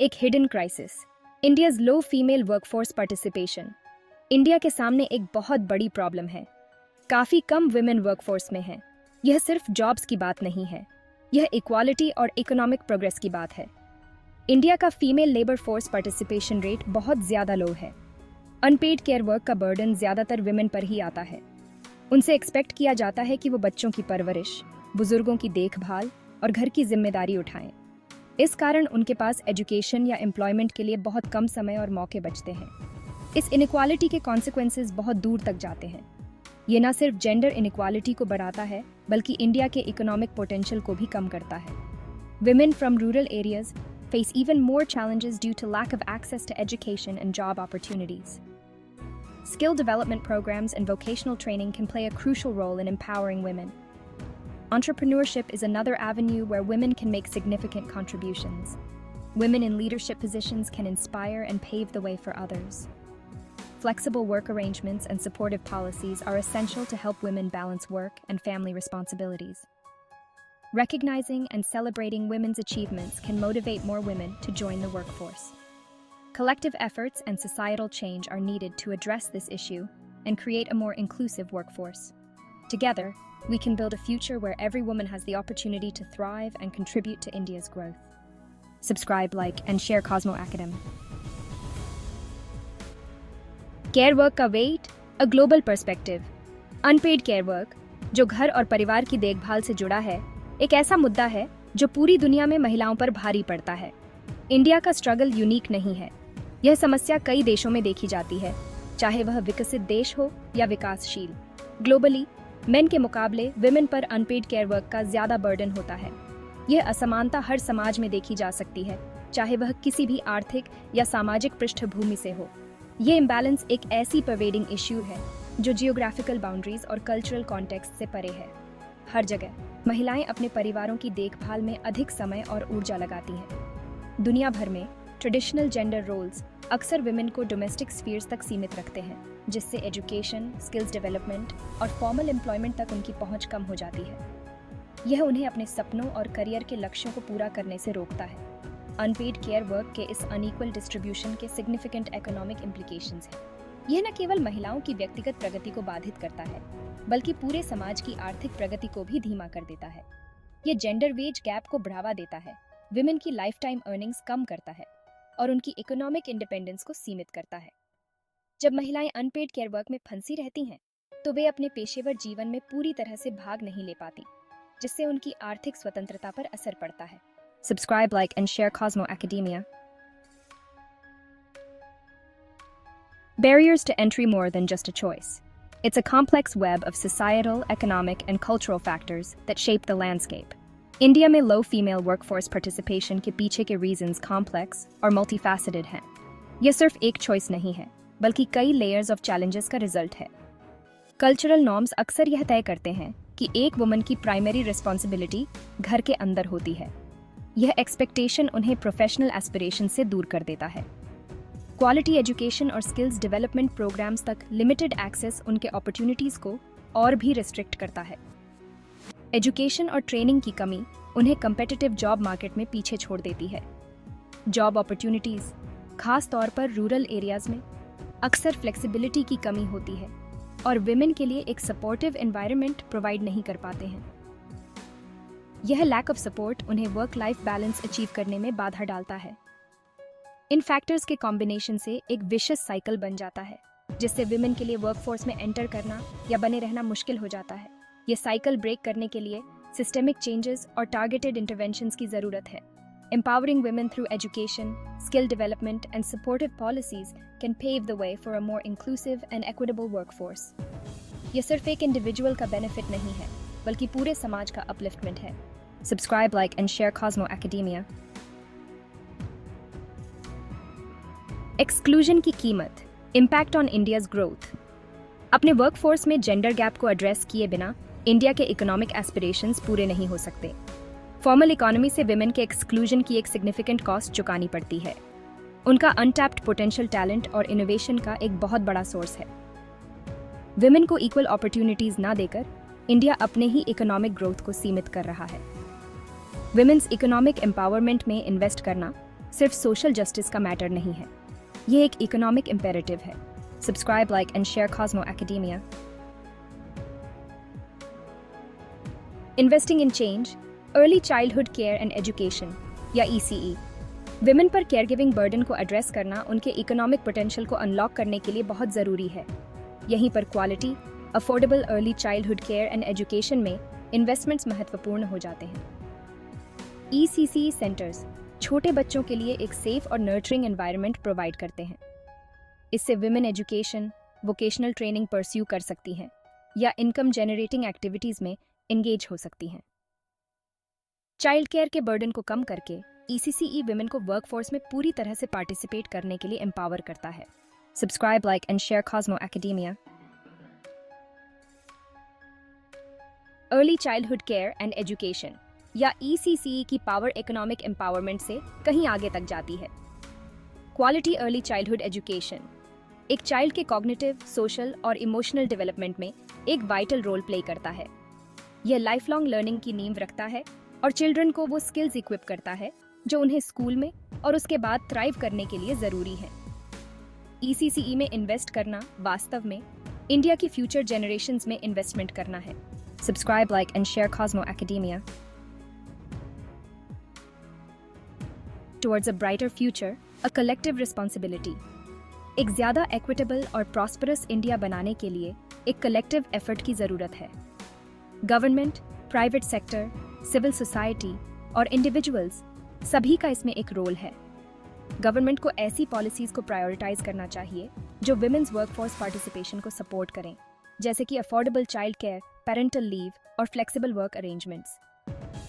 एक hidden crisis, India's लो female workforce participation. India के सामने एक बहुत बड़ी प्रॉब्लम है। काफी कम विमेन वर्कफोर्स में हैं। यह सिर्फ जॉब्स की बात नहीं है, यह इक्वालिटी और इकोनॉमिक प्रोग्रेस की बात है। इंडिया का female labour force participation rate बहुत ज्यादा लो है। अनपेड केयर वर्क का बर्डन ज्यादातर विमेन पर ही आता है। उनसे एक्सपेक्ट किया जाता है कि वो बच्चों की परवरिश, बुजुर्गों की देखभाल और घर की जिम्मेदारी उठाएं। इस कारण उनके पास एजुकेशन या एम्प्लॉयमेंट के लिए बहुत कम समय और मौके बचते हैं। इस इनइक्वालिटी के कॉन्सिक्वेंसेस बहुत दूर तक जाते हैं। ये न सिर्फ जेंडर इनइक्वालिटी को बढ़ाता है, बल्कि इंडिया के इकोनॉमिक पोटेंशियल को भी कम करता है। Women from rural areas face even more challenges due to lack of access to education and job opportunities. Skill development programs and vocational training can play a crucial role in empowering women. Entrepreneurship is another avenue where women can make significant contributions. Women in leadership positions can inspire and pave the way for others. Flexible work arrangements and supportive policies are essential to help women balance work and family responsibilities. Recognizing and celebrating women's achievements can motivate more women to join the workforce. Collective efforts and societal change are needed to address this issue and create a more inclusive workforce. Together, we can build a future where every woman has the opportunity to thrive and contribute to India's growth. Subscribe, like, and share Cosmo Academy. Care work का weight, a global perspective. Unpaid care work, जो घर और परिवार की देखभाल से जुड़ा है, एक ऐसा मुद्दा है जो पूरी दुनिया में महिलाओं पर भारी पड़ता है। इंडिया का स्ट्रगल यूनिक नहीं है। यह समस्या कई देशों में देखी जाती है, चाहे वह विकसित देश हो या विकासशील। ग्लोबली, मेन के मुकाबले विमेन पर अनपेड केयर वर्क का ज्यादा बर्डन होता है। यह असमानता हर समाज में देखी जा सकती है, चाहे वह किसी भी आर्थिक या सामाजिक पृष्ठभूमि से हो। ये इम्बैलेंस एक ऐसी परवेडिंग इश्यू है जो जियोग्राफिकल बाउंड्रीज और कल्चरल कॉन्टेक्स्ट से परे है। हर जगह महिलाएं अपने परिवारों की देखभाल में अधिक समय और ऊर्जा लगाती हैं। दुनिया भर में ट्रेडिशनल जेंडर रोल्स अक्सर विमेन को डोमेस्टिक स्फीयर्स तक सीमित रखते हैं, जिससे एजुकेशन, स्किल्स डेवलपमेंट और फॉर्मल एम्प्लॉयमेंट तक उनकी पहुंच कम हो जाती है। यह उन्हें अपने सपनों और करियर के लक्ष्यों को पूरा करने से रोकता है। अनपेड केयर वर्क के इस अनइक्वल डिस्ट्रीब्यूशन के सिग्निफिकेंट इकोनॉमिक इम्प्लीकेशंस हैं। यह न केवल महिलाओं की व्यक्तिगत प्रगति को बाधित करता है, बल्कि पूरे समाज की आर्थिक प्रगति को भी धीमा कर देता है। यह जेंडर वेज गैप को बढ़ावा देता है, विमेन की लाइफ टाइम अर्निंग्स कम करता है और उनकी इकोनॉमिक इंडिपेंडेंस को सीमित करता है। जब महिलाएं अनपेड केयर वर्क में फंसी रहती हैं, तो वे अपने पेशेवर जीवन में पूरी तरह से भाग नहीं ले पाती, जिससे उनकी आर्थिक स्वतंत्रता पर असर पड़ता है। Subscribe, like, and share Cosmo Academia. Barriers to entry more than just a choice. It's a complex web of societal, economic, and cultural factors that shape the landscape. India में लो फीमेल वर्कफोर्स पार्टिसिपेशन के पीछे के reasons complex और मल्टीफैसेटेड हैं। यह सिर्फ एक choice नहीं है, बल्कि कई लेयर्स ऑफ चैलेंजेस का रिजल्ट है। कल्चरल नॉर्म्स अक्सर यह तय करते हैं कि एक वुमन की प्राइमरी रिस्पॉन्सिबिलिटी घर के अंदर होती है। यह एक्सपेक्टेशन उन्हें प्रोफेशनल एस्पिरेशन से दूर कर देता है। क्वालिटी एजुकेशन और स्किल्स डेवलपमेंट प्रोग्राम्स तक लिमिटेड एक्सेस उनके अपॉर्चुनिटीज को और भी रिस्ट्रिक्ट करता है। एजुकेशन और ट्रेनिंग की कमी उन्हें कम्पिटिटिव जॉब मार्केट में पीछे छोड़ देती है। जॉब अपॉर्चुनिटीज, खास तौर पर रूरल एरियाज में, अक्सर फ्लेक्सिबिलिटी की कमी होती है और विमेन के लिए एक सपोर्टिव एनवायरनमेंट प्रोवाइड नहीं कर पाते हैं। यह लैक ऑफ सपोर्ट उन्हें वर्क लाइफ बैलेंस अचीव करने में बाधा डालता है। इन फैक्टर्स के कॉम्बिनेशन से एक विशियस साइकिल बन जाता है, जिससे विमेन के लिए वर्कफोर्स में एंटर करना या बने रहना मुश्किल हो जाता है। ये साइकिल ब्रेक करने के लिए सिस्टेमिक चेंजेस और टारगेटेड इंटरवेंशंस की जरूरत है। Empowering women through education, skill development, and supportive policies can pave the way for a more inclusive and equitable workforce. ये सिर्फ एक इंडिविजुअल का बेनिफिट नहीं है, बल्कि पूरे समाज का अपलिफ्टमेंट है। Subscribe, like, and share Cosmo Academia. Exclusion की कीमत, इम्पैक्ट ऑन इंडियाज ग्रोथ। अपने वर्कफोर्स में जेंडर गैप को एड्रेस किए बिना इंडिया के इकोनॉमिक एस्पिरेशंस पूरे नहीं हो सकते। फॉर्मल इकोनॉमी से विमेन के एक्सक्लूजन की एक सिग्निफिकेंट कॉस्ट चुकानी पड़ती है। उनका अनटैप्ड पोटेंशियल टैलेंट और इनोवेशन का एक बहुत बड़ा सोर्स है। विमेन को इक्वल अपॉर्चुनिटीज ना देकर इंडिया अपने ही इकोनॉमिक ग्रोथ को सीमित कर रहा है। विमेन्स इकोनॉमिक एम्पावरमेंट में इन्वेस्ट करना सिर्फ सोशल जस्टिस का मैटर नहीं है, ये एक इकोनॉमिक इम्पेरेटिव है। Subscribe, like and share Cosmo academia. Investing in change, early childhood care and education या ECE। विमेन पर केयर गिविंग बर्डन को एड्रेस करना उनके इकोनॉमिक पोटेंशियल को अनलॉक करने के लिए बहुत ज़रूरी है। यहीं पर quality, affordable early childhood care and education में इन्वेस्टमेंट्स महत्वपूर्ण हो जाते हैं। ECCE सेंटर्स छोटे बच्चों के लिए एक सेफ और नर्चरिंग एनवायरनमेंट प्रोवाइड करते हैं। इससे women education, vocational training pursue कर सकती हैं या इनकम जनरेटिंग एक्टिविटीज़ में एंगेज हो सकती हैं। चाइल्ड केयर के बर्डन को कम करके ECCE विमेन को वर्कफोर्स में पूरी तरह से पार्टिसिपेट करने के लिए एम्पावर करता है। Subscribe, like and share Cosmo academia. Early childhood care and education या ECCE की पावर इकोनॉमिक एम्पावरमेंट से कहीं आगे तक जाती है। क्वालिटी अर्ली चाइल्डहुड एजुकेशन एक चाइल्ड के कॉग्निटिव, सोशल और इमोशनल डेवलपमेंट में एक वाइटल रोल प्ले करता है। यह लाइफ लॉन्ग लर्निंग की नींव रखता है और चिल्ड्रन को वो स्किल्स इक्विप करता है जो उन्हें स्कूल में और उसके बाद थ्राइव करने के लिए ज़रूरी है। ECCE में इन्वेस्ट करना वास्तव में इंडिया की फ्यूचर जनरेशंस में इन्वेस्टमेंट करना है। Subscribe, like and share Cosmo academia. Towards a brighter future, a collective responsibility. एक ज़्यादा इक्विटेबल और प्रॉस्परस इंडिया बनाने के लिए एक कलेक्टिव एफर्ट की ज़रूरत है। Government, private sector, civil society और इंडिविजुअल्स सभी का इसमें एक रोल है। गवर्नमेंट को ऐसी पॉलिसीज को प्रायोरिटाइज करना चाहिए जो विमेन्स वर्कफोर्स पार्टिसिपेशन को सपोर्ट करें, जैसे कि affordable child care, parental leave और flexible work arrangements.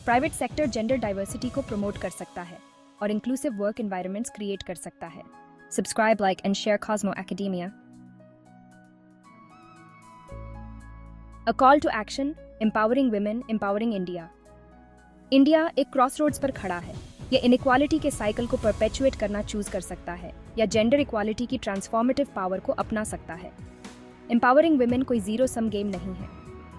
Private sector gender diversity को प्रमोट कर सकता है और इंक्लूसिव वर्क एनवायरनमेंट्स क्रिएट कर सकता है। Subscribe, like and share Cosmo Academia. A call to action, empowering women, empowering India. India एक क्रॉसरोड्स पर खड़ा है। यह इनइक्वालिटी के साइकिल को परपेचुएट करना चूज कर सकता है या जेंडर इक्वालिटी की ट्रांसफॉर्मेटिव पावर को अपना सकता है। एम्पावरिंग विमेन कोई जीरो सम गेम नहीं है।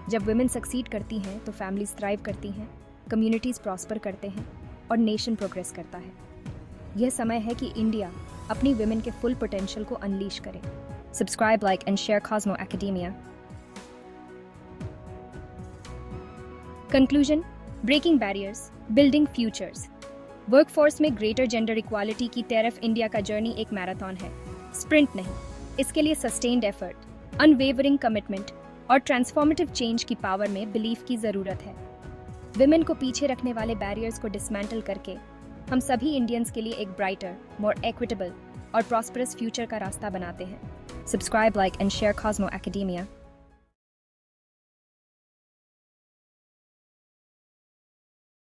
जब विमेन सक्सीड करती हैं तो फैमिलीज थ्राइव करती हैं, कम्युनिटीज प्रॉस्पर करते हैं और नेशन प्रोग्रेस करता है। यह समय है कि इंडिया अपनी विमेन के फुल पोटेंशियल को अनलीश करे। Subscribe, like and share Cosmo Academia. Conclusion, breaking barriers, building futures. Workforce में ग्रेटर जेंडर इक्वालिटी की तरफ इंडिया का जर्नी एक मैराथन है, स्प्रिंट नहीं। इसके लिए सस्टेन्ड एफर्ट, अनवेवरिंग कमिटमेंट और ट्रांसफॉर्मेटिव चेंज की पावर में बिलीफ की ज़रूरत है। विमेन को पीछे रखने वाले बैरियर्स को डिसमेंटल करके हम सभी इंडियंस के लिए एक ब्राइटर, मोर इक्विटेबल और प्रॉस्परस फ्यूचर का रास्ता बनाते हैं। Subscribe, like and share Cosmo academia.